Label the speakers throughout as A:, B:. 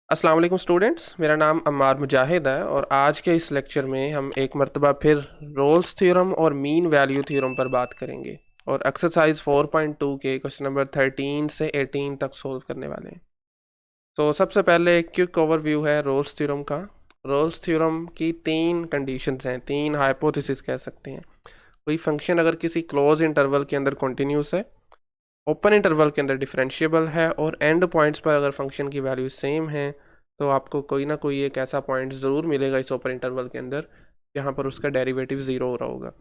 A: अस्सलाम वालेकुम स्टूडेंट्स, मेरा नाम अम्मार मुजाहिद है और आज के इस लेक्चर में हम एक मरतबा फिर रोल्स थ्योरम और मीन वैल्यू थ्योरम पर बात करेंगे और एक्सरसाइज 4.2 के क्वेश्चन नंबर 13 से 18 तक सोल्व करने वाले हैं। तो सबसे पहले एक क्विक ओवरव्यू है रोल्स थ्योरम का। रोल्स थ्योरम की तीन कंडीशंस हैं, तीन हाइपोथेसिस कह सकते हैं। कोई फंक्शन अगर किसी क्लोज इंटरवल के अंदर कॉन्टीन्यूस है, ओपन इंटरवल के अंदर डिफरेंशिएबल है और एंड पॉइंट्स पर अगर फंक्शन की वैल्यू सेम है तो आपको कोई ना कोई एक ऐसा पॉइंट ज़रूर मिलेगा इस ओपन इंटरवल के अंदर जहाँ पर उसका डेरिवेटिव ज़ीरो हो रहा होगा,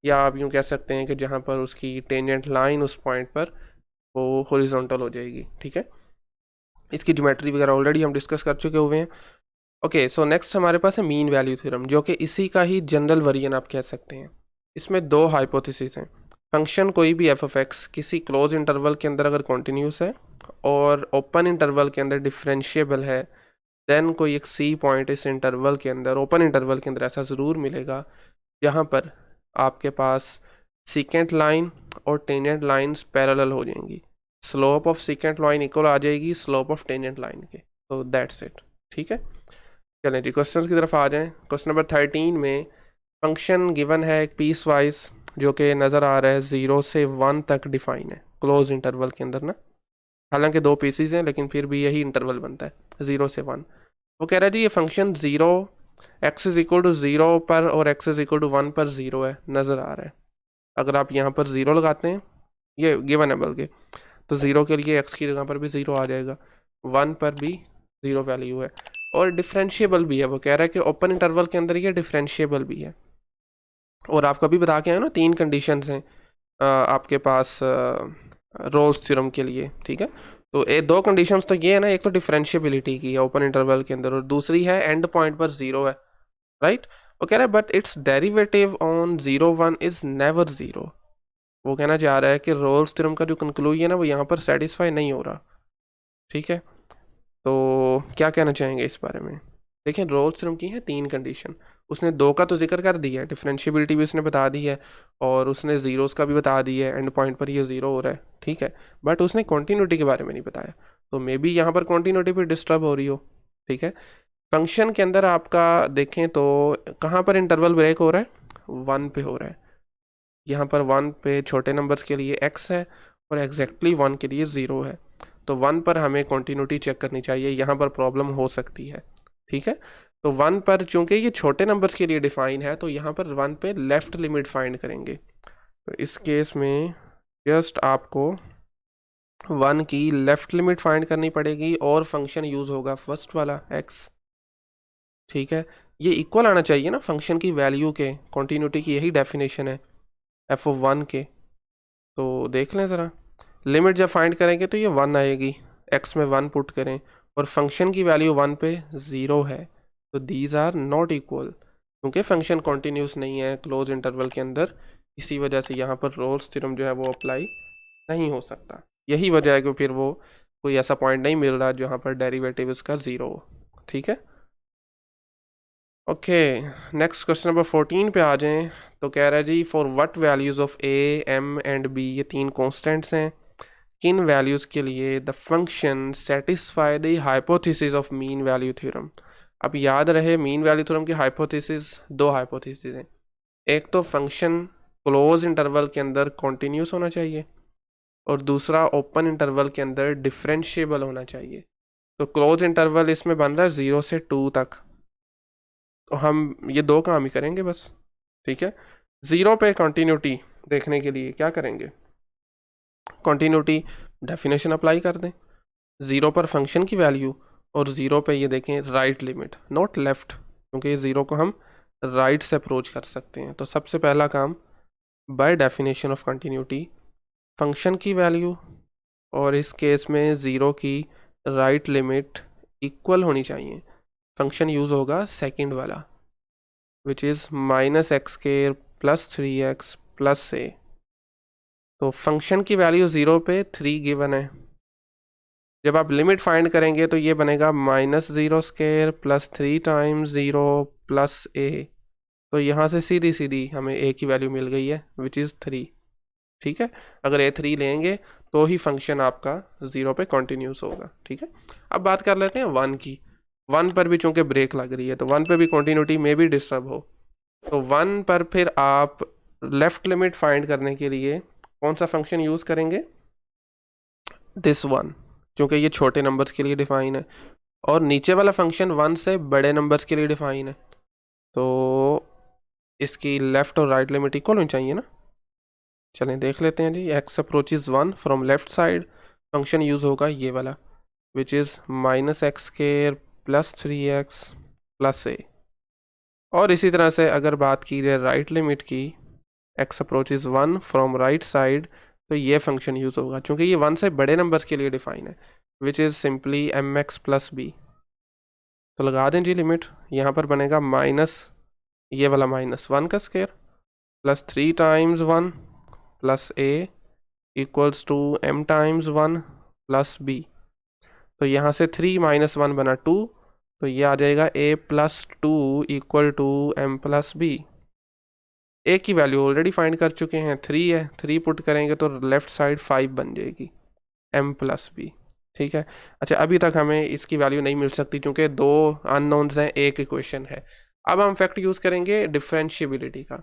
A: या आप यूँ कह सकते हैं कि जहाँ पर उसकी टेंजेंट लाइन उस पॉइंट पर वो हॉरिजॉन्टल हो जाएगी। ठीक है, इसकी ज्योमेट्री वगैरह ऑलरेडी हम डिस्कस कर चुके हुए हैं। ओके, सो नेक्स्ट हमारे पास है मीन वैल्यू थ्योरम, जो कि इसी का ही जनरल वर्जन आप कह सकते हैं। इसमें दो हाइपोथेसिस हैं। फंक्शन कोई भी एफ ऑफ एक्स किसी क्लोज इंटरवल के अंदर अगर कॉन्टीन्यूस है और ओपन इंटरवल के अंदर डिफरेंशिएबल है, देन कोई एक सी पॉइंट इस इंटरवल के अंदर, ओपन इंटरवल के अंदर ऐसा ज़रूर मिलेगा जहाँ पर आपके पास सीकेंट लाइन और टेंजेंट लाइंस पैरेलल हो जाएंगी। Slope of secant line equal आ जाएगी स्लोप ऑफ टेंजेंट लाइन के। तो दैट्स इट। ठीक है, चलें जी क्वेश्चंस की तरफ आ जाएं। क्वेश्चन नंबर 13 में फंक्शन गिवन है एक पीस वाइज, जो कि नज़र आ रहा है 0 से 1 तक डिफाइन है क्लोज इंटरवल के अंदर ना। हालांकि दो पीसीज हैं लेकिन फिर भी यही इंटरवल बनता है 0 से 1। वो कह रहा है जी ये function 0 x is equal to 0 पर और एक्स इज इक्वल टू 1 पर 0 है, नज़र आ रहा है। अगर आप यहाँ पर 0 लगाते हैं, ये गिवन है बल्कि, तो 0 के लिए एक्स की जगह पर भी 0 आ जाएगा, 1 पर भी 0 वैल्यू है और डिफरेंशिएबल भी है। वो कह रहा है कि ओपन इंटरवल के अंदर ये डिफरेंशिएबल भी है। और आप कभी बता के आए ना, तीन कंडीशंस हैं आपके पास रोल्स थ्योरम के लिए। ठीक है, तो ये दो कंडीशंस तो ये है ना, एक तो डिफरेंशिएबिलिटी की है ओपन इंटरवल के अंदर और दूसरी है एंड पॉइंट पर 0 है, राइट। वो कह रहा है but it's derivative on 0 1 is never 0। वो कहना चाह रहा है कि रोल्स थ्योरम का जो कंक्लूजन है वो यहाँ पर सेटिस्फाई नहीं हो रहा। ठीक है, तो क्या कहना चाहेंगे इस बारे में। देखें, रोल्स थ्योरम की है तीन कंडीशन। उसने दो का तो जिक्र कर दिया है, डिफरेंशिएबिलिटी भी उसने बता दी है और उसने ज़ीरोज़ का भी बता दिया है, एंड पॉइंट पर ये ज़ीरो हो रहा है। ठीक है, बट उसने कॉन्टीन्यूटी के बारे में नहीं बताया, तो मे बी यहाँ पर कॉन्टीन्यूटी भी डिस्टर्ब हो रही हो। ठीक है, फंक्शन के अंदर आपका देखें तो कहाँ पर इंटरवल ब्रेक हो रहा है, 1 पे हो रहा है। यहाँ पर 1 पे छोटे नंबर्स के लिए x है और एग्जैक्टली 1 के लिए 0 है, तो 1 पर हमें कॉन्टीन्यूटी चेक करनी चाहिए, यहाँ पर प्रॉब्लम हो सकती है। ठीक है, तो 1 पर चूंकि ये छोटे नंबर्स के लिए डिफाइन है तो यहाँ पर 1 पे लेफ़्ट लिमिट फाइंड करेंगे। तो इस केस में जस्ट आपको 1 की लेफ़्ट लिमिट फाइंड करनी पड़ेगी और फंक्शन यूज़ होगा फर्स्ट वाला x। ठीक है, ये इक्वल आना चाहिए ना फंक्शन की वैल्यू के, कॉन्टीन्यूटी की यही डेफिनेशन है f(1) के। तो देख लें ज़रा, लिमिट जब फाइंड करेंगे तो ये 1 आएगी, x में 1 पुट करें और फंक्शन की वैल्यू 1 पे 0 है, तो दीज आर नॉट इक्वल क्योंकि फंक्शन कॉन्टीन्यूस नहीं है क्लोज इंटरवल के अंदर। इसी वजह से यहाँ पर रोल्स थ्योरम जो है वो अप्लाई नहीं हो सकता। यही वजह है कि फिर वो कोई ऐसा पॉइंट नहीं मिल रहा जहाँ पर डेरिवेटिव इसका 0 हो। ठीक है, ओके, नेक्स्ट क्वेश्चन नंबर 14 पे आ जाएं। तो कह रहा है जी for what values of A M and B, ये तीन कॉन्स्टेंट्स हैं, किन वैल्यूज़ के लिए the function satisfy the hypothesis of mean value theorem. अब याद रहे मीन वैल्यू थ्योरम की हाइपोथेसिस, दो हाइपोथेसिस हैं। एक तो फंक्शन क्लोज इंटरवल के अंदर कॉन्टीन्यूस होना चाहिए और दूसरा ओपन इंटरवल के अंदर डिफरेंशिएबल होना चाहिए। तो क्लोज इंटरवल इसमें बन रहा है 0 से 2 तक, तो हम ये दो काम ही करेंगे बस। ठीक है, 0 पे कंटिन्यूटी देखने के लिए क्या करेंगे, कंटिन्यूटी डेफिनेशन अप्लाई कर दें। 0 पर फंक्शन की वैल्यू और 0 पे ये देखें राइट लिमिट, नॉट लेफ़्ट, क्योंकि 0 को हम राइट से अप्रोच कर सकते हैं। तो सबसे पहला काम, by definition of continuity function की वैल्यू और इस केस में 0 की राइट लिमिट इक्वल होनी चाहिए। फंक्शन यूज़ होगा सेकंड वाला, which is -x² + 3x + a। तो फंक्शन की वैल्यू 0 पे 3 गिवन है, जब आप लिमिट फाइंड करेंगे तो ये बनेगा -0² + 3 टाइम्स 0 + a। तो यहाँ से सीधी सीधी हमें a की वैल्यू मिल गई है विच इज़ 3। ठीक है, अगर a 3 लेंगे तो ही फंक्शन आपका 0 पे कॉन्टीन्यूस होगा। ठीक है, अब बात कर लेते हैं 1 की। 1 पर भी चूंकि ब्रेक लग रही है तो 1 पे भी कंटिन्यूटी में भी डिस्टर्ब हो, तो 1 पर फिर आप लेफ्ट लिमिट फाइंड करने के लिए कौन सा फंक्शन यूज़ करेंगे, दिस वन, क्योंकि ये छोटे नंबर्स के लिए डिफाइन है और नीचे वाला फंक्शन 1 से बड़े नंबर्स के लिए डिफाइन है, तो इसकी लेफ्ट और राइट लिमिट इक्वल होनी चाहिए ना। चलें देख लेते हैं जी। X approaches 1 from left side, function use होगा ये वाला which is -x² + 3x + a। और इसी तरह से अगर बात की जाए राइट लिमिट की, x approaches 1 from right side, तो ये फंक्शन यूज़ होगा क्योंकि ये 1 से बड़े नंबर्स के लिए डिफाइन है, which is simply mx + b। तो लगा दें जी लिमिट, यहाँ पर बनेगा माइनस ये वाला -1 का square + 3 times 1 + a equals to m times 1 + b। तो यहाँ से 3 - 1 बना 2, तो ये आ जाएगा a + 2 equal to m + b। a की वैल्यू ऑलरेडी फाइंड कर चुके हैं, 3 है, 3 पुट करेंगे तो लेफ्ट साइड 5 बन जाएगी, m + b। ठीक है। अच्छा, अभी तक हमें इसकी वैल्यू नहीं मिल सकती क्योंकि 2 अननोन्स हैं, एक इक्वेशन है। अब हम फैक्ट यूज़ करेंगे डिफरेंशिएबिलिटी का,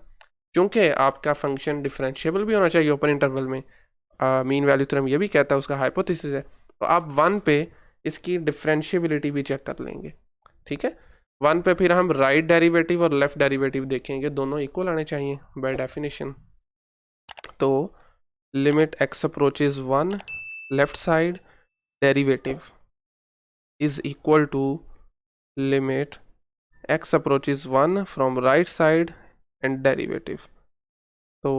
A: क्योंकि आपका फंक्शन डिफरेंशिएबल भी होना चाहिए ओपन इंटरवल में। मीन वैल्यू थ्योरम ये भी कहता है, उसका हाइपोथेसिस है। तो आप 1 पे इसकी डिफरेंशिएबिलिटी भी चेक कर लेंगे। ठीक है, 1 पे फिर हम राइट डेरिवेटिव और लेफ्ट डेरिवेटिव देखेंगे, दोनों इक्वल आने चाहिए बाय डेफिनेशन। तो limit x approaches 1 left side derivative is equal to limit x approaches 1 from right side and derivative. तो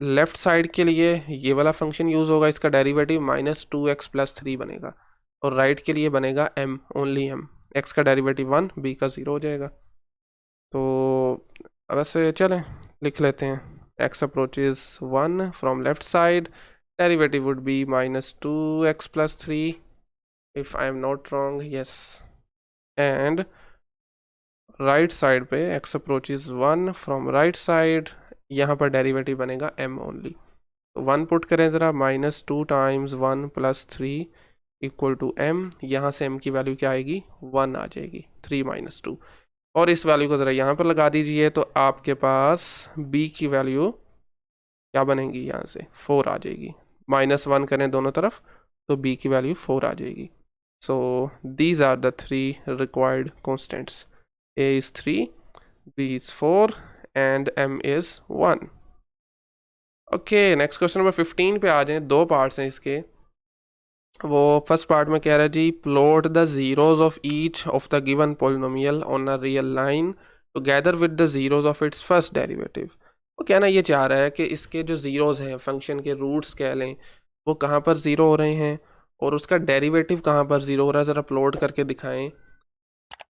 A: लेफ्ट साइड के लिए ये वाला फंक्शन यूज़ होगा, इसका डेरिवेटिव -2x + 3 बनेगा, और राइट के लिए बनेगा m, ओनली m। x का डेरिवेटिव 1, b का 0 हो जाएगा। तो वैसे चलें लिख लेते हैं, x approaches 1 from left side, derivative would be -2x + 3 if I am not wrong, yes. And right side पे x approaches 1 from right side, यहाँ पर डेरिवेटिव बनेगा m ओनली। तो 1 पुट करें ज़रा, -2 टाइम्स 1 + 3 इक्वल टू m। यहाँ से m की वैल्यू क्या आएगी, 1 आ जाएगी, 3 - 2। और इस वैल्यू को ज़रा यहाँ पर लगा दीजिए, तो आपके पास b की वैल्यू क्या बनेगी, यहाँ से 4 आ जाएगी। -1 करें दोनों तरफ तो b की वैल्यू 4 आ जाएगी। So these are the 3 required constants, a is 3, b is 4 and m is 1। Okay, next question number 15 पे आ जाएं। 2 पार्ट्स हैं इसके। वो फर्स्ट पार्ट में कह रहा है जी, plot the zeros of each of the given polynomial on a real line together with the zeros of its first derivative. वो कहना ये चाह रहा है कि इसके जो जीरोज हैं, फंक्शन के रूट्स कह लें, वो कहाँ पर ज़ीरो हो रहे हैं और उसका डेरिवेटिव कहाँ पर ज़ीरो हो रहा है, ज़रा प्लॉट करके दिखाएं।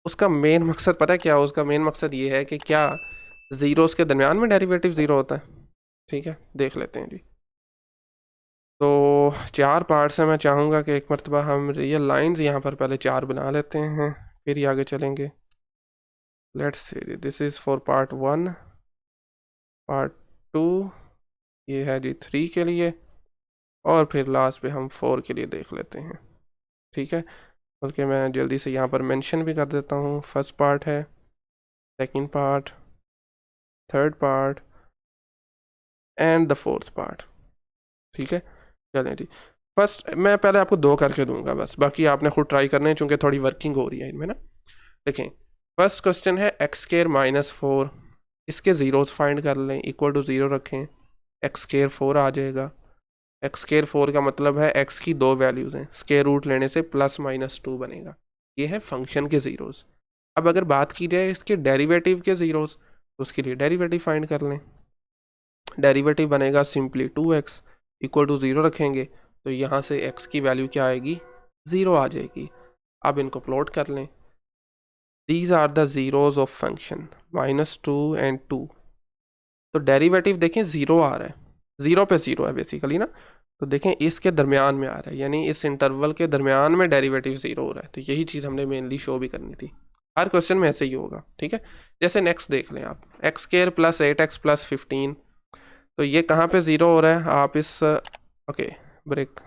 A: उसका मेन मकसद पता है क्या हो, उसका मेन मकसद ये है कि क्या ज़ीरोज़ के दरमियान में डेरिवेटिव ज़ीरो होता है। ठीक है, देख लेते हैं जी। तो 4 पार्ट्स हैं, मैं चाहूँगा कि एक मरतबा हम रियल लाइंस यहाँ पर पहले 4 बना लेते हैं, फिर ही आगे चलेंगे। Let's see, this is for part 1, part 2 ये है जी 3 के लिए, और फिर लास्ट पे हम 4 के लिए देख लेते हैं। ठीक है, बल्कि मैं जल्दी से यहाँ पर मेंशन भी कर देता हूँ। फर्स्ट पार्ट है, second part, third part and the fourth part. ठीक है, चलें जी। फर्स्ट मैं पहले आपको 2 करके दूंगा बस, बाकी आपने खुद ट्राई करना है चूँकि थोड़ी वर्किंग हो रही है इनमें ना। देखें, फर्स्ट क्वेश्चन है x² - 4, इसके ज़ीरोज़ फाइंड कर लें, इक्वल टू 0 रखें, x² 4 आ जाएगा। x² 4 का मतलब है x की 2 वैल्यूज़ हैं, स्क्वायर रूट लेने से +-2 बनेगा। ये है फंक्शन के ज़ीरोज़। अब अगर बात की जाए इसके डेरिवेटिव के ज़ीरोज़, तो उसके लिए डेरिवेटिव फाइंड कर लें। डेरिवेटिव बनेगा सिंपली 2x इक्वल टू 0 रखेंगे, तो यहाँ से x की वैल्यू क्या आएगी, 0 आ जाएगी। अब इनको प्लॉट कर लें। These are the zeros of function -2 and 2। तो डेरिवेटिव देखें 0 आ रहा है, 0 पे 0 है बेसिकली ना। तो देखें इसके दरमियान में आ रहा है, यानी इस इंटरवल के दरमियान में डेरिवेटिव 0 हो रहा है। तो यही चीज़ हमने मेनली शो भी करनी थी। हर क्वेश्चन में ऐसे ही होगा। ठीक है, जैसे नेक्स्ट देख लें आप, x² + 8x + 15। तो ये कहाँ पे 0 हो रहा है, आप इस ओके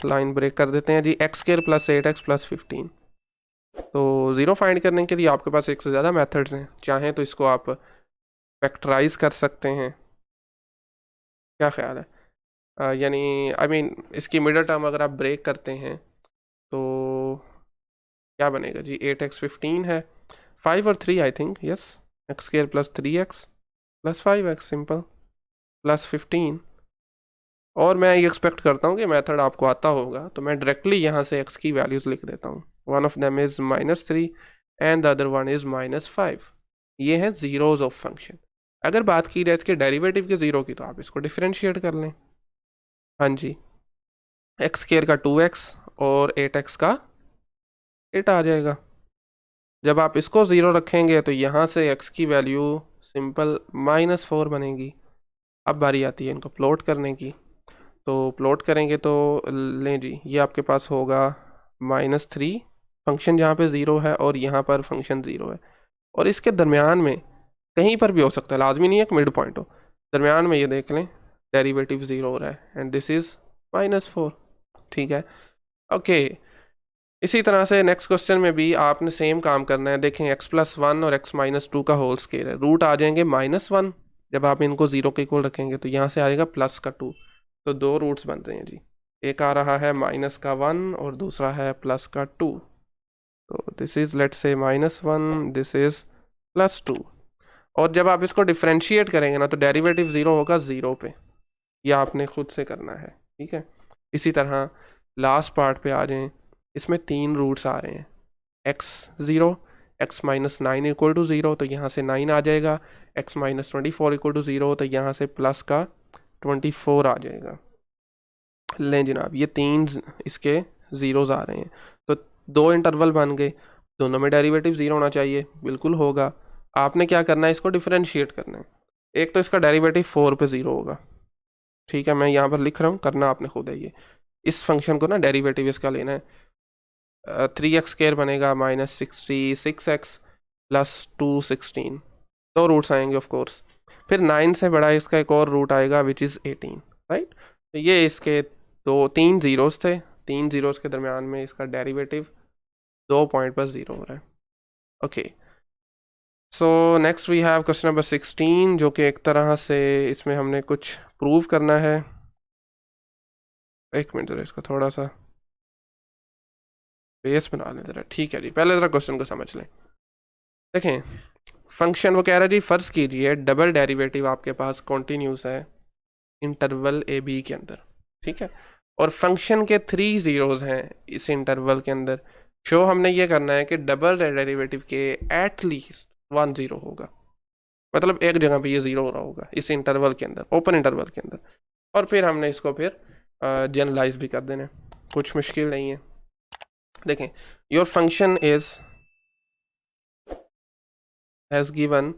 A: लाइन ब्रेक कर देते हैं जी। x² + 8x + 15, तो ज़ीरो फाइंड करने के लिए आपके पास एक से ज़्यादा मेथड्स हैं, चाहें तो इसको आप फैक्टराइज कर सकते हैं। क्या ख्याल है? यानी आई मीन इसकी मिडल टर्म अगर आप ब्रेक करते हैं तो क्या बनेगा जी? 8x15 है, 5 और 3 I think, yes, x square plus 3x plus 5x simple plus 15। और मैं ये एक्सपेक्ट करता हूँ कि मेथड आपको आता होगा, तो मैं डायरेक्टली यहाँ से x की वैल्यूज़ लिख देता हूँ। One of them is -3 and the other one is -5। ये हैं ज़ीरोज़ ऑफ फंक्शन। अगर बात की जाए इसके डेरिवेटिव के ज़ीरो की, तो आप इसको डिफ्रेंशिएट कर लें। हाँ जी, एक्स स्क्र का 2x और 8x का 8 आ जाएगा। जब आप इसको ज़ीरो रखेंगे तो यहाँ से x की वैल्यू सिंपल -4 बनेगी। अब बारी आती है इनको प्लॉट करने की। तो प्लॉट करेंगे तो लें जी, ये आपके पास होगा -3 फंक्शन जहाँ पे ज़ीरो है और यहाँ पर फंक्शन ज़ीरो है, और इसके दरमियान में कहीं पर भी हो सकता है, लाजमी नहीं है कि मिड पॉइंट हो। दरमियान में ये देख लें डेरिवेटिव ज़ीरो हो रहा है एंड दिस इज़ -4। ठीक है, ओके। इसी तरह से नेक्स्ट क्वेश्चन में भी आपने सेम काम करना है। देखें x+1 और x-2 का होल स्केयर है, रूट आ जाएंगे -1। जब आप इनको ज़ीरो के इक्वल रखेंगे तो यहाँ से आएगा +2। तो दो रूट्स बन रहे हैं जी, एक आ रहा है -1 और दूसरा है +2। तो this is let's say -1, this is +2। और जब आप इसको डिफ्रेंशिएट करेंगे ना, तो डेरिवेटिव ज़ीरो होगा ज़ीरो पे। यह आपने खुद से करना है, ठीक है। इसी तरह लास्ट पार्ट पे आ जाएं, इसमें 3 रूट्स आ रहे हैं, x0, x-9 equal to zero, तो यहाँ से 9 आ जाएगा। x-24 इक्वल टू ज़ीरो, तो यहाँ से प्लस का 24 आ जाएगा। लें जनाब, ये 3 इसके ज़ीरोज़ आ रहे हैं, तो 2 इंटरवल बन गए, दोनों में डेरिवेटिव ज़ीरो होना चाहिए, बिल्कुल होगा। आपने क्या करना है, इसको डिफ्रेंशिएट करना है। एक तो इसका डेरिवेटिव 4 पे ज़ीरो होगा, ठीक है, मैं यहाँ पर लिख रहा हूँ, करना आपने खुद है। ये इस फंक्शन को ना डेरिवेटिव इसका लेना है। 3x² बनेगा -66x प्लस 216, 2 रूट्स आएंगे ऑफ कोर्स। फिर 9 से बड़ा इसका एक और रूट आएगा विच इज़ 18, राइट। तो ये इसके 3 ज़ीरोज़ थे, 3 ज़ीरोज़ के दरमियान में इसका डेरिवेटिव 2 पॉइंट पर ज़ीरो हो रहा है। Okay, so next we have question number 16, जो कि एक तरह से इसमें हमने कुछ प्रूव करना है। एक मिनट ज़रा इसका थोड़ा सा बेस बना लें ज़रा, ठीक है जी। पहले ज़रा क्वेश्चन को समझ लें। देखें फंक्शन, वो कह रहा है जी फ़र्ज़ कीजिए डबल डेरिवेटिव आपके पास कॉन्टीन्यूस है इंटरवल ए बी के अंदर, ठीक है, और फंक्शन के 3 ज़ीरोज़ हैं इस इंटरवल के अंदर। शो हमने ये करना है कि डबल डेरिवेटिव के एट लीस्ट 1 ज़ीरो होगा, मतलब एक जगह पे ये ज़ीरो हो रहा होगा इस इंटरवल के अंदर, ओपन इंटरवल के अंदर। और फिर हमने इसको फिर जनरलाइज भी कर देना है, कुछ मुश्किल नहीं है। देखें, your function is has given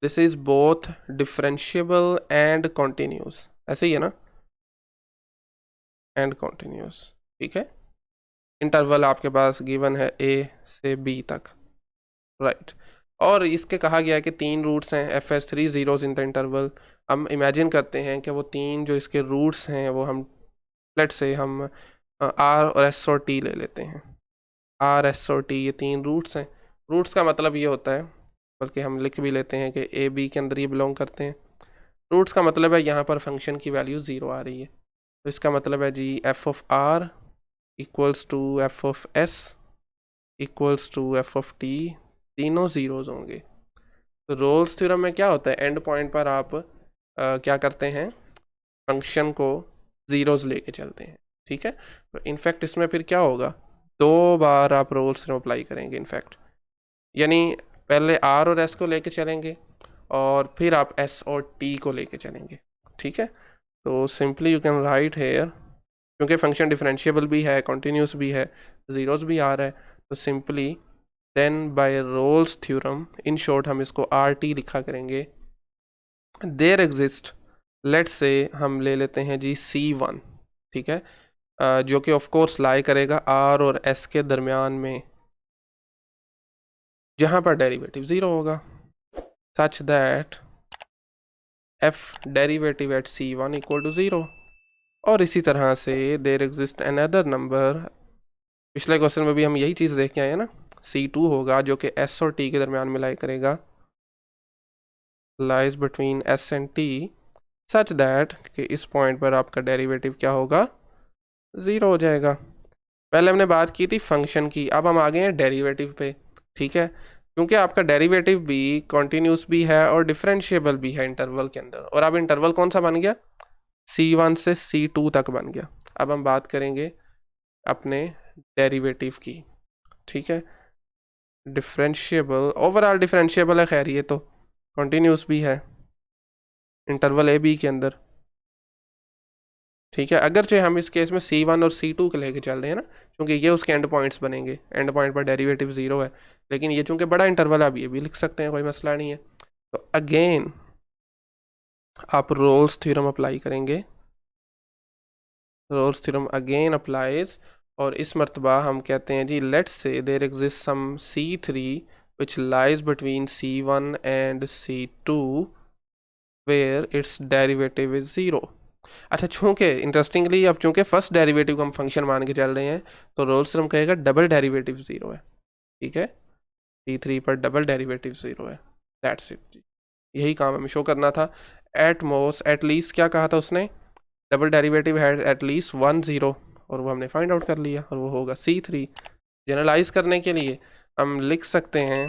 A: this is both differentiable and continuous, ऐसे ही है ना, एंड कॉन्टीन्यूस, ठीक है। इंटरवल आपके पास गिवन है a से b तक, राइट। और इसके कहा गया है कि 3 रूट्स हैं, fs 3 zeros in the interval. हम इमेजिन करते हैं कि वो 3 जो इसके रूट्स हैं वो हम लेट से हम r और s और t ले लेते हैं। r, s और t ये 3 रूट्स हैं। रूट्स का मतलब ये होता है, बल्कि हम लिख भी लेते हैं कि a b के अंदर ये बिलोंग करते हैं। रूट्स का मतलब है यहाँ पर फंक्शन की वैल्यू ज़ीरो आ रही है, तो इसका मतलब है जी f of r equals to f of s equals to f of t, तीनों ज़ीरोज़ होंगे। तो रोल्स थ्योरम में क्या होता है, एंड पॉइंट पर आप क्या करते हैं, फंक्शन को ज़ीरोज़ लेके चलते हैं, ठीक है। तो इनफैक्ट इसमें फिर क्या होगा, 2 बार आप रोल्स थ्योरम अप्लाई करेंगे इनफैक्ट, यानी पहले r और s को लेके चलेंगे और फिर आप s और t को लेके चलेंगे, ठीक है। तो simply you can write here, क्योंकि फंक्शन डिफरेंशिएबल भी है, कॉन्टीन्यूस भी है, ज़ीरोज़ भी आ रहा है, तो simply then by Rolle's theorem, in short हम इसको RT लिखा करेंगे। देयर एग्जिस्ट, लेट्स से हम ले लेते हैं जी C1, ठीक है, जो कि ऑफ कोर्स लाई करेगा R और S के दरमियान में, जहाँ पर डेरिवेटिव ज़ीरो होगा, such that f derivative at C1 equal to zero. और इसी तरह से देयर एग्जिस्ट अनदर नंबर, पिछले क्वेश्चन में भी हम यही चीज़ देख के आए हैं ना, C2 होगा जो कि S और T के दरमियान में लाई करेगा, lies between S and T, such that कि इस पॉइंट पर आपका डेरिवेटिव क्या होगा, 0 हो जाएगा। पहले हमने बात की थी फंक्शन की, अब हम आ गए हैं डेरिवेटिव पे। ठीक है, क्योंकि आपका डेरिवेटिव भी कॉन्टिन्यूस भी है और डिफरेंशिएबल भी है इंटरवल के अंदर, और अब इंटरवल कौन सा बन गया, C1 से C2 तक बन गया। अब हम बात करेंगे अपने डेरिवेटिव की। ठीक है, डिफरेंशिएबल, ओवरऑल डिफरेंशिएबल है, खैर ये तो कॉन्टिन्यूस भी है इंटरवल ए बी के अंदर। ठीक है, अगरचे हम इस केस में C1 और C2 के लेके चल रहे हैं ना, क्योंकि ये उसके एंड पॉइंट्स बनेंगे, एंड पॉइंट पर डेरिवेटिव 0 है, लेकिन ये चूंकि बड़ा इंटरवल है, आप ये भी लिख सकते हैं, कोई मसला नहीं है। तो अगेन आप रोल्स थ्योरम अप्लाई करेंगे, रोल्स थ्योरम अगेन अप्लाइज, और इस मरतबा हम कहते हैं जी let's say there exist some C3 which lies between C1 and C2 where its derivative is 0। अच्छा, चूंकि इंटरेस्टिंगली अब चूंकि फर्स्ट डेरिवेटिव को हम फंक्शन मान के चल रहे हैं, तो रोल्स थ्योरम कहेगा डबल डेरिवेटिव 0 है। ठीक है, C3 पर डबल डेरिवेटिव 0 है, दैट्स इट। यही काम हमें शो करना था। एट मोस्ट एटलीस्ट क्या कहा था उसने, डबल डेरिवेटिव है एटलीस्ट 1 0, और वो हमने फाइंड आउट कर लिया, और वो होगा C3। जनरलाइज करने के लिए हम लिख सकते हैं,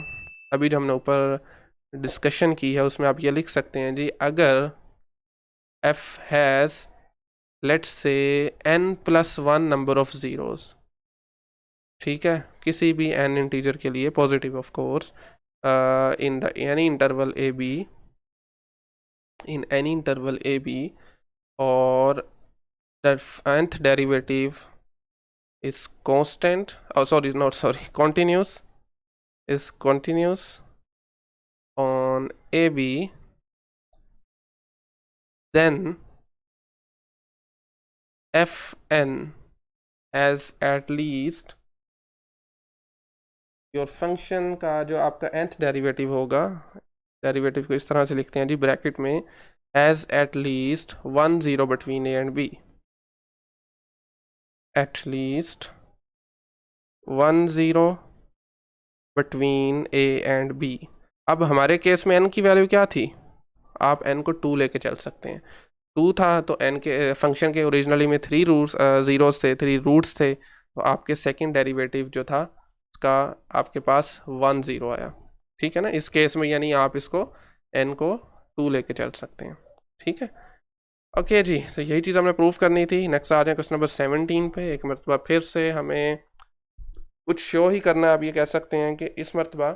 A: अभी जो हमने ऊपर डिस्कशन की है उसमें आप ये लिख सकते हैं जी, अगर f has let's say n+1 number of zeros, ठीक है, किसी भी n इंटीजर के लिए positive of course, in the any interval A B, in any interval A B, और the nth derivative is constant, oh sorry, not sorry, continuous, is continuous on AB, then fn has at least, your function का जो आपका nth derivative होगा, derivative को इस तरह से लिखते हैं जी ब्रैकेट में, has at least 1 0 between A and B, at least 1 0 between A and B. अब हमारे केस में n की वैल्यू क्या थी, आप n को 2 लेके चल सकते हैं, 2 था तो n के फंक्शन के ओरिजिनली में 3 रूट्स ज़ीरोस थे, 3 रूट्स थे, तो आपके सेकंड डेरिवेटिव जो था उसका आपके पास 1 0 आया। ठीक है ना, इस केस में यानी आप इसको n को 2 लेके चल सकते हैं। ठीक है, ओके जी, तो यही चीज़ हमने प्रूव करनी थी। नेक्स्ट आ जाए क्वेश्चन नंबर 17 पे। एक मरतबा फिर से हमें कुछ शो ही करना है, आप ये कह सकते हैं कि इस मरतबा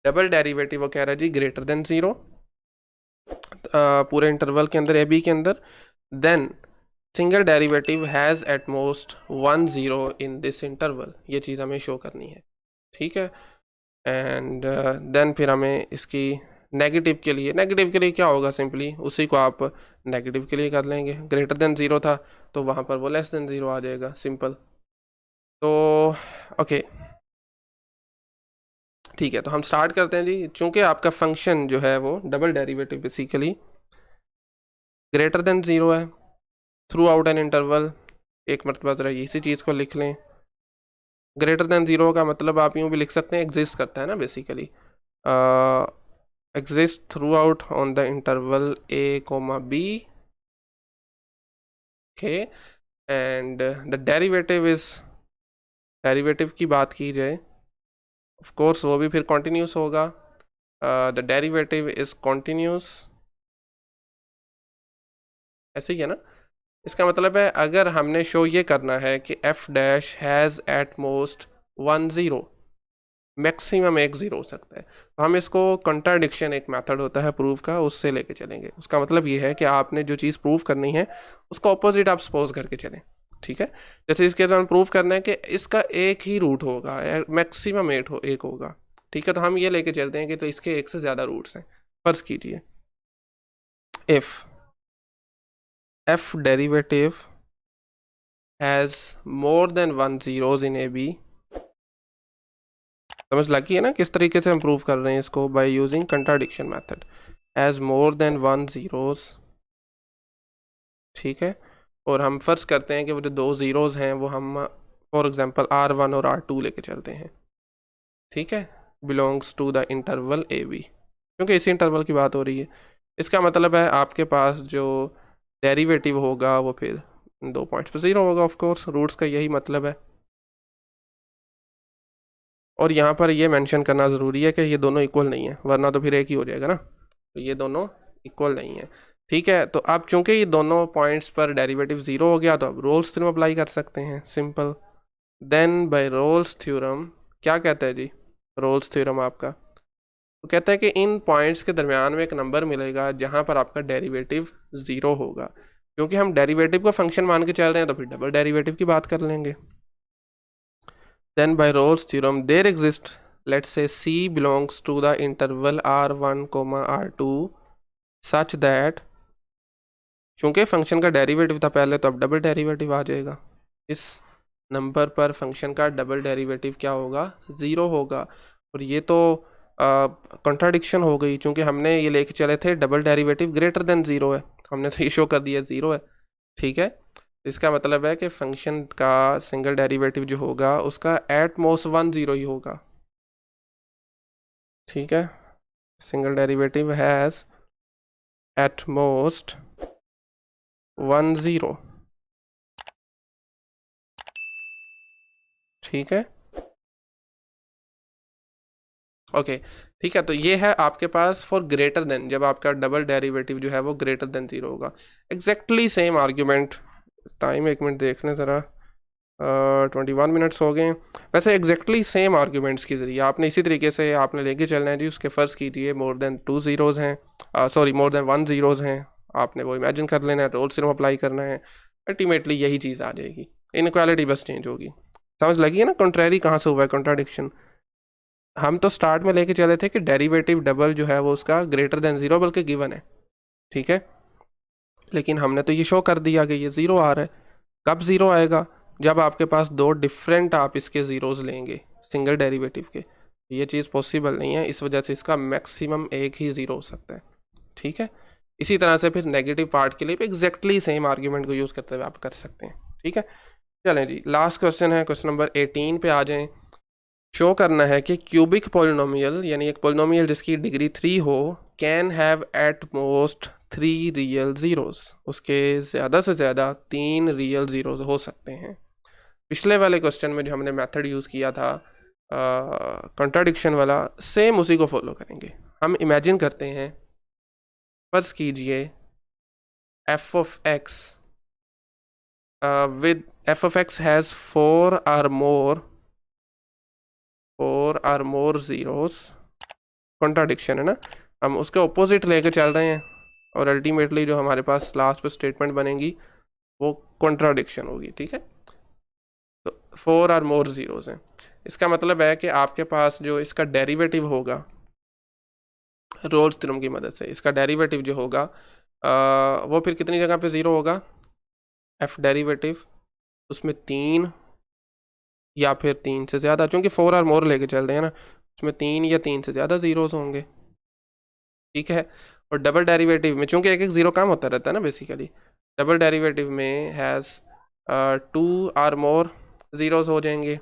A: डबल डेरिवेटिव वो कह रहा है जी ग्रेटर देन 0 पूरे इंटरवल के अंदर ए बी के अंदर, then single derivative has at most 1 0 in this interval, ये चीज़ हमें शो करनी है। ठीक है, एंड देन फिर हमें इसकी नेगेटिव के लिए क्या होगा, सिंपली उसी को आप नेगेटिव के लिए कर लेंगे, ग्रेटर देन 0 था तो वहाँ पर वो लेस देन 0 आ जाएगा, सिंपल। तो ओके ठीक है, तो हम स्टार्ट करते हैं जी। चूंकि आपका फंक्शन जो है वो double derivative basically greater than 0 है थ्रू आउट एन इंटरवल, एक मरतबा ज़रा इसी चीज़ को लिख लें, ग्रेटर देन 0 का मतलब आप यूँ भी लिख सकते हैं एग्जिस्ट करता है ना basically, exist throughout on the interval a comma b, okay, and the derivative is, derivative की बात की जाए ऑफ कोर्स वो भी फिर कॉन्टिन्यूस होगा, द डेरिवेटिव इज कॉन्टिन्यूस, ऐसे ही है ना। इसका मतलब है अगर हमने शो ये करना है कि f dash has at most 1 0, maximum 1 0 हो सकता है, तो हम इसको कंट्राडिक्शन एक मेथड होता है प्रूफ का, उससे लेके चलेंगे। उसका मतलब ये है कि आपने जो चीज़ प्रूव करनी है उसको ऑपोजिट आप सपोज करके चलें। ठीक है, जैसे इस केस में प्रूव करना है कि इसका एक ही रूट होगा, मैक्सिमम एक होगा। ठीक है, तो हम ये लेके चलते हैं कि तो इसके एक से ज़्यादा रूट्स हैं। फर्ज कीजिए if F derivative has more than 1 zeros in A B, समझ लगी है ना किस तरीके से हम प्रूव कर रहे हैं इसको, by using contradiction method, as more than 1 zeros। ठीक है, और हम फर्ज करते हैं कि वो जो 2 zeros हैं वो हम फॉर एग्जांपल R1 और R2 लेके चलते हैं। ठीक है, belongs to the interval A B, क्योंकि इसी इंटरवल की बात हो रही है। इसका मतलब है आपके पास जो डेरिवेटिव होगा वो फिर 2 पॉइंट्स पर 0 होगा, ऑफ कोर्स रूट्स का यही मतलब है। और यहाँ पर ये मेंशन करना ज़रूरी है कि ये दोनों इक्वल नहीं है, वरना तो फिर एक ही हो जाएगा ना, तो ये दोनों इक्वल नहीं है। ठीक है, तो अब चूंकि ये दोनों पॉइंट्स पर डेरिवेटिव 0 हो गया तो अब रोल्स थ्योरम अप्लाई कर सकते हैं, simple. Then by Rolle's theorem, क्या कहता है जी रोल्स थ्योरम आपका, तो कहता है कि इन पॉइंट्स के दरमियान में एक नंबर मिलेगा जहाँ पर आपका डेरिवेटिव 0 होगा। क्योंकि हम डेरिवेटिव को फंक्शन मान के चल रहे हैं तो फिर डबल डेरिवेटिव की बात कर लेंगे। Then by Rolle's theorem, there exists, let's say C belongs to the interval R1, R2 such that, चूंकि फंक्शन का डेरिवेटिव था पहले तो अब डबल डेरिवेटिव आ जाएगा, इस नंबर पर फंक्शन का डबल डेरिवेटिव क्या होगा, 0 होगा। और ये तो कॉन्ट्राडिक्शन हो गई, चूंकि हमने ये लेके चले थे डबल डेरिवेटिव ग्रेटर देन 0 है, हमने तो ये शो कर दिया 0 है। ठीक है, इसका मतलब है कि फंक्शन का सिंगल डेरिवेटिव जो होगा उसका एट मोस्ट 1 0 ही होगा। ठीक है, single derivative has at most 1 0। ठीक है, ओके। ठीक है, तो ये है आपके पास फॉर ग्रेटर देन, जब आपका डबल डेरिवेटिव जो है वो ग्रेटर देन 0 होगा। एग्जैक्टली सेम आर्ग्यूमेंट, टाइम एक मिनट देखने ज़रा, 21 मिनट्स हो गए। वैसे एग्जैक्टली सेम आर्ग्यूमेंट्स के ज़रिए आपने इसी तरीके से आपने लेके चलना है जी। उसके फ़र्ज़ कीजिए मोर देन 2 ज़ीरोज़ हैं, सॉरी मोर देन 1 ज़ीरोज़ हैं, आपने वो इमेजिन कर लेना है, रोल्स थ्योरम अप्लाई करना है, अल्टीमेटली यही चीज़ आ जाएगी, इनक्वालिटी बस चेंज होगी। समझ लगी है ना, कॉन्ट्रैरी कहाँ से हुआ है, कॉन्ट्राडिक्शन। हम तो स्टार्ट में लेके चले थे कि डेरिवेटिव डबल जो है वो उसका ग्रेटर देन 0 बल्कि गिवन है। ठीक है, लेकिन हमने तो ये शो कर दिया कि ये 0 आ रहा है। कब 0 आएगा, जब आपके पास दो डिफरेंट आप इसके ज़ीरोज़ लेंगे सिंगल डेरिवेटिव के। ये चीज़ पॉसिबल नहीं है, इस वजह से इसका मैक्सिमम एक ही 0 हो सकता है। ठीक है, इसी तरह से फिर नेगेटिव पार्ट के लिए भी एग्जैक्टली सेम आर्ग्यूमेंट को यूज़ करते हुए आप कर सकते हैं। ठीक है, चलें जी, लास्ट क्वेश्चन है, क्वेश्चन नंबर 18 पे आ जाएं। शो करना है कि क्यूबिक पोलिनोमियल, यानी एक पोलिनोमियल जिसकी डिग्री 3 हो, can have at most 3 real zeros, उसके ज़्यादा से ज़्यादा 3 रियल ज़ीरोज़ हो सकते हैं। पिछले वाले क्वेश्चन में जो हमने मेथड यूज़ किया था कॉन्ट्राडिक्शन वाला, सेम उसी को फॉलो करेंगे। हम इमेजिन करते हैं, फर्ज कीजिए F of x with F of x has 4 और मोर ज़ीरोज़, कॉन्ट्राडिक्शन है ना, हम उसके ऑपोजिट लेके चल रहे हैं और अल्टीमेटली जो हमारे पास लास्ट पे स्टेटमेंट बनेगी वो कॉन्ट्राडिक्शन होगी। ठीक है, तो 4 और मोर ज़ीरोज़ हैं, इसका मतलब है कि आपके पास जो इसका डेरिवेटिव होगा रोल्स थ्योरम की मदद से, इसका डेरिवेटिव जो होगा वो फिर कितनी जगह पे 0 होगा, एफ डेरिवेटिव उसमें 3 या फिर 3 से ज़्यादा, चूँकि 4 और मोर लेके चल रहे हैं ना, उसमें 3 या 3 से ज़्यादा ज़ीरोज़ होंगे। ठीक है, और डबल डेरिवेटिव में चूँकि एक एक ज़ीरो कम होता रहता है ना बेसिकली, डबल डेरिवेटिव में हैज़ 2 और मोर ज़ीरोज़ हो जाएंगे,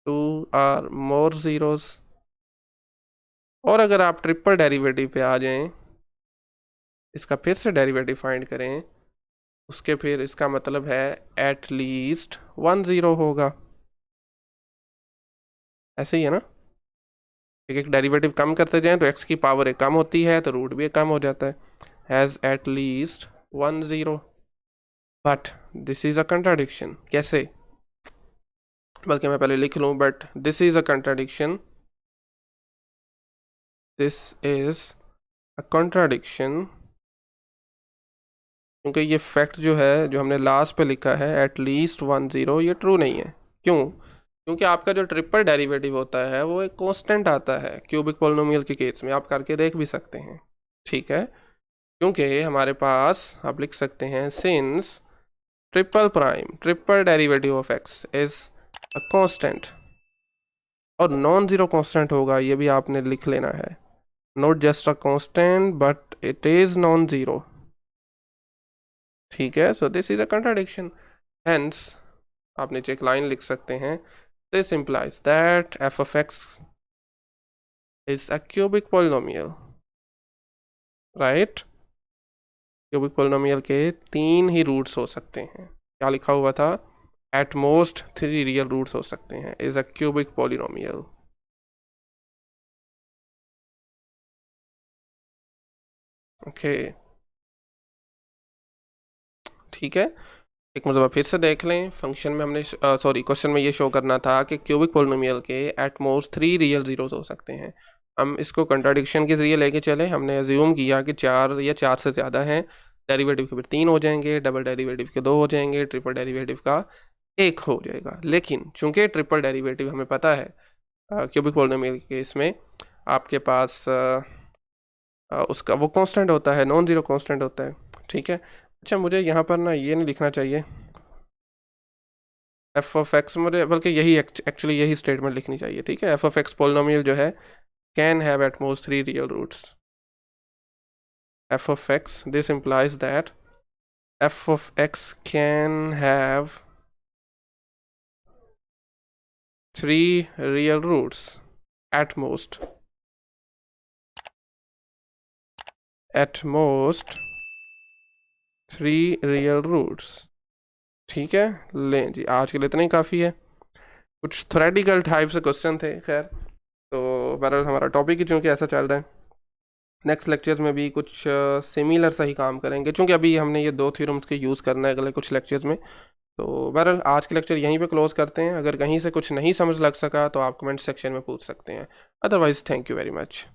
A: 2 और मोर ज़ीरोज़। और अगर आप ट्रिपल डेरिवेटिव पे आ जाएं, इसका फिर से डेरिवेटिव फाइंड करें, उसके फिर इसका मतलब है एट लीस्ट 1 0 होगा। ऐसे ही है ना, एक एक डेरिवेटिव कम करते जाएं तो एक्स की पावर एक कम होती है तो रूट भी एक कम हो जाता है। Has at least 1 0, but this is a contradiction. कैसे, बल्कि मैं पहले लिख लूँ, but this is a contradiction, this is a contradiction, क्योंकि ये फैक्ट जो है जो हमने लास्ट पे लिखा है एट लीस्ट 1 0, ये ट्रू नहीं है। क्यों, क्योंकि आपका जो ट्रिपल डेरिवेटिव होता है वो एक कांस्टेंट आता है क्यूबिक पोलिनोमियल के केस में, आप करके देख भी सकते हैं। ठीक है, क्योंकि हमारे पास आप लिख सकते हैं since triple derivative of x is a constant, और नॉन ज़ीरो कांस्टेंट होगा, ये भी आपने लिख लेना है, not just a constant but it is non zero. ठीक है, so this is a contradiction, hence आप नीचे एक लाइन लिख सकते हैं This implies that f of x is a cubic polynomial, right? Cubic polynomial के 3 ही रूट्स हो सकते हैं। क्या लिखा हुआ था? एट मोस्ट 3 रियल रूट्स हो सकते हैं, is a cubic polynomial. Okay, ठीक है। एक मतलब फिर से देख लें, फंक्शन में हमने सॉरी क्वेश्चन में ये शो करना था कि क्यूबिक पोलिनोमियल के एट मोस्ट 3 रियल जीरोस हो सकते हैं। हम इसको कंट्राडिक्शन के जरिए लेके चले, हमने अज्यूम किया कि 4 या 4 से ज़्यादा हैं, डेरिवेटिव के फिर 3 हो जाएंगे, डबल डेरिवेटिव के 2 हो जाएंगे, ट्रिपल डेरिवेटिव का 1 हो जाएगा। लेकिन चूंकि ट्रिपल डेरिवेटिव हमें पता है क्यूबिक पोलिनोमियल के इसमें आपके पास उसका वो कांस्टेंट होता है, नॉन ज़ीरो कांस्टेंट होता है, ठीक है। अच्छा, मुझे यहाँ पर ना ये नहीं लिखना चाहिए एफ ऑफ एक्स, मुझे बल्कि यही एक्चुअली यही स्टेटमेंट लिखनी चाहिए, ठीक है। एफ ऑफ एक्स पोलिनोमियल जो है can have at most 3 real roots. F of x, this implies that F of x can have 3 real roots at most, at most 3 real roots, ठीक है। लें जी, आज के लिए इतना ही काफ़ी है। कुछ थ्योरेटिकल टाइप से क्वेश्चन थे, खैर तो बहरहाल हमारा टॉपिक ही चूँकि ऐसा चल रहा है, नेक्स्ट लेक्चर्स में भी कुछ सिमिलर सा ही काम करेंगे, चूँकि अभी हमने ये 2 थ्योरम्स के यूज़ करना है अगले कुछ लेक्चर्स में। तो बहरहाल आज के लेक्चर यहीं पे क्लोज करते हैं। अगर कहीं से कुछ नहीं समझ लग सका तो आप कमेंट सेक्शन में पूछ सकते हैं। Otherwise thank you very much.